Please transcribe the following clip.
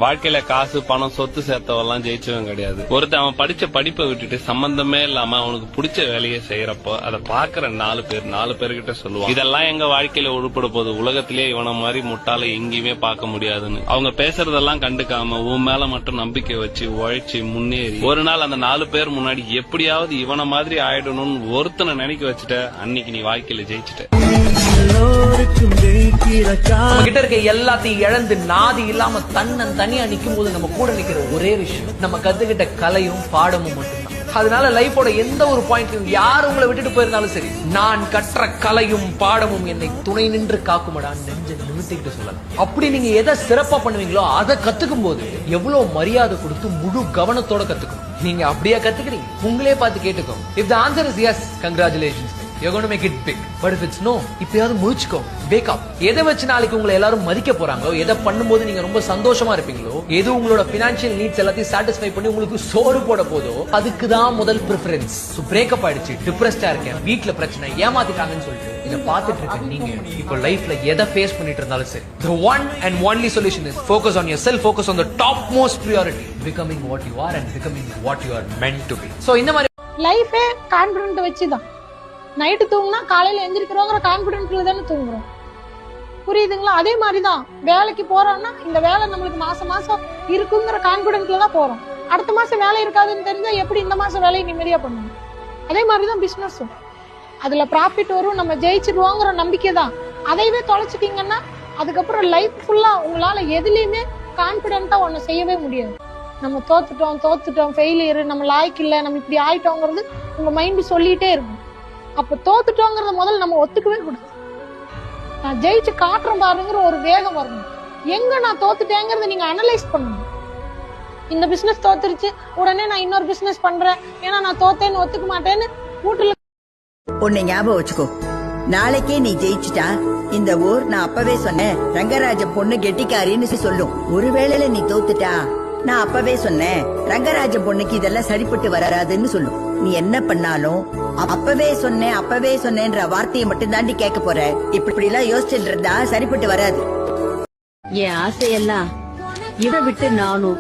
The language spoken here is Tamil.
வாழ்க்கையில காசு பணம் சொத்து சேர்த்தவெல்லாம் ஜெயிச்சவன் கிடையாது. ஒருத்தன் அவன் படிச்ச படிப்பை விட்டுட்டு சம்பந்தமே இல்லாம அவனுக்கு பிடிச்ச வேலையை செய்யறப்போ அதை பாக்குற நாலு பேர்கிட்ட சொல்லுவான், இதெல்லாம் எங்க வாழ்க்கையில உருப்பட போகுது, உலகத்திலேயே இவன மாதிரி முட்டாள எங்கேயுமே பார்க்க முடியாதுன்னு. அவங்க பேசுறதெல்லாம் கண்டுக்காம உன் மேல மட்டும் நம்பிக்கை வச்சு உழைச்சி முன்னேறி ஒரு நாள் அந்த 4 பேர் முன்னாடி எப்படியாவது இவன மாதிரி ஆயிடணும்னு ஒருத்தனை நினைக்க வச்சுட்ட, அன்னைக்கு நீ வாழ்க்கையில ஜெயிச்சுட்ட. நம்ம கிட்ட இருக்க எல்லாத்தையும் இழந்து நாதி இல்லாம தனியா நிக்கும் போது நம்ம கூட நிக்கிற ஒரே விஷயம் நம்ம கத்துக்கிட்ட கலையும் பாடமும் மட்டும்தான். அதனால லைஃபோட எந்த ஒரு பாயிண்ட்லயும் யார் உங்களை விட்டுட்டு போயிருந்தாலும் சரி, நான் கற்ற கலையும் பாடமும் என்னை துணை நின்று காக்குமடா நெஞ்ச நிமித்திட்டு சொல்லலாம். அப்படி நீங்க எதை சிறப்பா பண்ணுவீங்களோ அதை கத்துக்கும் போது எவ்வளவு மரியாதை கொடுத்து முழு கவனத்தோட கத்துக்கணும். நீங்க அப்படியே கத்துக்கிறீங்க, உங்களே பார்த்து கேட்டுக்கோ. If the answer is yes, congratulations, you're going to make it big. But if it's no, இப்பயாவது முழிச்சுக்கோ, wake up. எதை வச்சு நாளைக்கு உங்களை எல்லாரும் மதிக்க போறாங்களோ, எதை பண்ணும்போது நீங்க ரொம்ப சந்தோஷமா இருப்பீங்களோ, எது உங்களோட பினான்சியல் நீட்ஸ் எல்லாத்தையும் சாட்டிஸ்ஃபை பண்ணி உங்களுக்கு சோறு போட போதோ அதுக்கு தான் முதல் ப்ரிஃபரன்ஸ். சோ பிரேக்கப் ஆயிடுச்சு, டிப்ரெஸ்டா இருக்கேன், வீட்ல பிரச்சனை, ஏமாத்திட்டாங்கன்னு சொல்லிட்டு இத பாத்துட்டு இருக்க நீங்க இப்போ லைஃப்ல எதை ஃபேஸ் பண்ணிட்டு இருந்தாலும் சரி, the one and only solution is focus on yourself, focus on the topmost priority, becoming what you are and becoming what you are meant to be. So இந்த மாதிரி லைஃபே கான்ஃபிடென்ட் வச்சுதான். நைட்டு தூங்கினா காலையில எந்திரிக்கிறோங்கிற கான்பிடென்ட்ல தானே தூங்குறோம், புரியுதுங்களா? அதே மாதிரிதான் வேலைக்கு போறோம்னா இந்த வேலை நம்மளுக்கு மாசம் இருக்குங்கிற கான்பிடென்ட்ல தான் போறோம். அடுத்த மாசம் வேலை இருக்காதுன்னு தெரிஞ்சா எப்படி இந்த மாசம் வேலையை நிம்மதியா பண்ணணும்? அதே மாதிரிதான் பிசினஸும், அதுல ப்ராஃபிட் வரும், நம்ம ஜெயிச்சிருவோங்கிற நம்பிக்கை தான். அதையவே தொலைச்சிட்டீங்கன்னா அதுக்கப்புறம் லைஃப் ஃபுல்லா உங்களால எதுலயுமே கான்பிடென்ட்டா ஒண்ணு செய்யவே முடியாது. நம்ம தோத்துட்டோம் ஃபெயிலியர், நம்ம லாய்க்கு இல்ல, நம்ம இப்படி ஆயிட்டோங்கிறது உங்க மைண்ட் சொல்லிட்டே இருக்கும். அப்ப தோத்துட்டோங்கிறத முதல்ல நம்ம ஒத்துக்கவே கூடாது. நான் ஜெயிச்சு காட்டுறேன் பாருங்கிற ஒரு வேகம் வரணும். எங்க நான் தோத்துட்டேங்கிறத நீங்க அனலைஸ் பண்ணணும். இந்த பிசினஸ் தோத்துருச்சு, உடனே நான் இன்னொரு பிசினஸ் பண்றேன், ஏன்னா நான் தோத்தேன்னு ஒத்துக்க மாட்டேன்னு வீட்டுல. உன்னை ஞாபகம் வச்சுக்கோ, நாளைக்கே நீ ஜெயிச்சுட்டா இந்த ஊர் நான் அப்பவே சொன்னேன் ரங்கராஜ பொண்ணு கெட்டிக்காரின்னு சொல்லும். ஒருவேளையில நீ தோத்துட்டா நான் அப்பவே சொன்னேன் ரங்கராஜ பொண்ணுக்கு இதெல்லாம் சரிப்பட்டு வராதுன்னு சொல்லும். நீ என்ன பண்ணாலும் அப்பவே சொன்னேன்ற வார்த்தையை மட்டும் தாண்டி கேட்க போற. இப்படி எல்லாம் யோசிச்சுட்டு இருந்தா சரிப்பட்டு வராது. என் ஆசையெல்லாம் இவ விட்டு நானும்